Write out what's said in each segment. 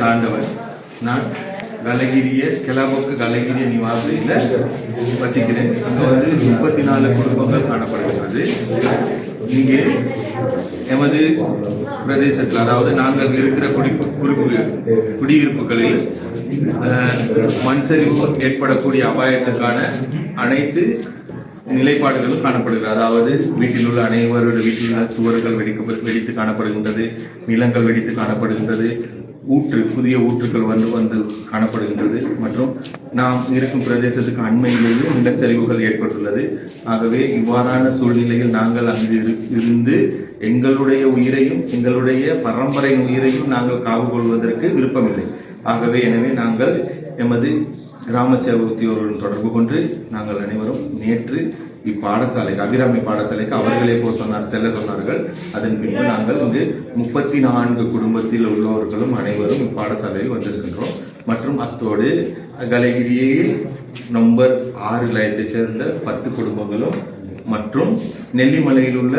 தாண்டவன். நான் கலகிரிய கெலாபோக்கு கலகிரிய நிவாசியில் வசிக்கிறேன். அங்கே 34 குடும்பங்கள் காணப்படுகிறது. இங்கே எமது பிரதேசத்தில், அதாவது நாங்கள் இருக்கிற குடியிருப்புகளில் மண் சரிவு ஏற்படக்கூடிய அபாயங்களுக்கான அனைத்து நிலைப்பாடுகளும் காணப்படுகிறது. அதாவது வீட்டில் உள்ள அனைவருடைய வீட்டில் உள்ள சுவர்கள் வெடித்து காணப்படுகின்றது, நிலங்கள் வெடித்து காணப்படுகின்றது, புதிய ஊற்றுக்கள் வந்து காணப்படுகின்றது. மற்றும் நாம் இருக்கும் பிரதேசத்துக்கு அண்மையிலேயே நிலச்சரிவுகள் ஏற்பட்டுள்ளது. ஆகவே இவ்வாறான சூழ்நிலையில் நாங்கள் அங்கு இருந்து எங்களுடைய உயிரையும் எங்களுடைய பரம்பரையின் உயிரையும் நாங்கள் காவு கொள்வதற்கு விருப்பமில்லை. ஆகவே எனவே நாங்கள் எமது கிராம சேவை உத்தியோகருடன் தொடர்பு கொண்டு நாங்கள் அனைவரும் நேற்று இப்பாடசாலைக்கு, அபிராமி பாடசாலைக்கு அவர்களே செல்ல சொன்னார்கள். அதன் பின்பு நாங்கள் இங்கு 34 குடும்பத்தில் உள்ளவர்களும் அனைவரும் இப்பாடசாலையில் வந்திருக்கின்றோம். மற்றும் அத்தோடு கலகிரியில் நம்பர் 6 லயத்தை சேர்ந்த 10 குடும்பங்களும் மற்றும் நெல்லிமலையில் உள்ள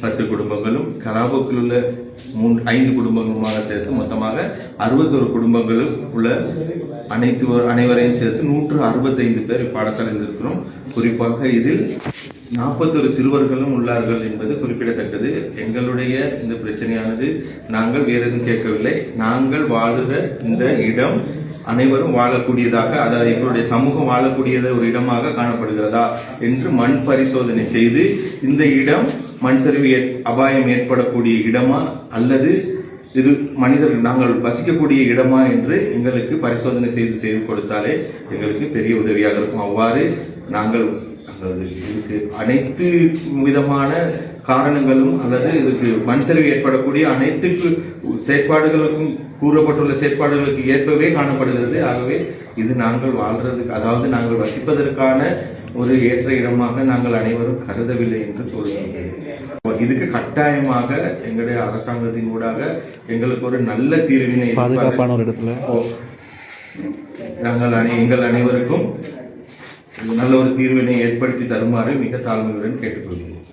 10 குடும்பங்களும், கலாபோக்கில் உள்ள 5 குடும்பங்களுமாக சேர்த்து மொத்தமாக 61 குடும்பங்களும் உள்ள அனைவரையும் சேர்த்து 165 பேர் இப்பாடசாலையில் இருக்கிறோம். குறிப்பாக இதில் 41 சிறுவர்களும் உள்ளார்கள் என்பது குறிப்பிடத்தக்கது. எங்களுடைய இந்த பிரச்சனையானது நாங்கள் வேற எதுவும் கேட்கவில்லை. நாங்கள் வாழுகிற இந்த இடம் அனைவரும் வாழக்கூடியதாக, அதாவது எங்களுடைய சமூகம் வாழக்கூடியத ஒரு இடமாக காணப்படுகிறதா என்று மண் பரிசோதனை செய்து இந்த இடம் மண் சரிவு அபாயம் ஏற்படக்கூடிய இடமா அல்லது இது மனிதர்கள் நாங்கள் வசிக்கக்கூடிய இடமா என்று எங்களுக்கு பரிசோதனை செய்து கொடுத்தாலே எங்களுக்கு பெரிய உதவியாக இருக்கும். அவ்வாறு நாங்கள் இதுக்கு அனைத்து விதமான காரணங்களும் அல்லது இதுக்கு மண் சரிவு ஏற்படக்கூடிய அனைத்து செயற்பாடுகளுக்கும் கூறப்பட்டுள்ள செயற்பாடுகளுக்கு ஏற்பவே காணப்படுகிறது. ஆகவே இது நாங்கள் வாழ்றதுக்கு, அதாவது நாங்கள் வசிப்பதற்கான ஒரு ஏற்ற இடமாக நாங்கள் அனைவரும் கருதவில்லை என்று சொல்கிறோம். இதுக்கு கட்டாயமாக எங்களுடைய அரசாங்கத்தின் ஊடாக எங்களுக்கு ஒரு நல்ல தீர்வினை, பாதுகாப்பான ஒரு இடத்துல எங்கள் அனைவருக்கும் நல்ல ஒரு தீர்வினை ஏற்படுத்தி தருமாறு மிக தாழ்மையுடன் கேட்டுக்கொள்கிறோம்.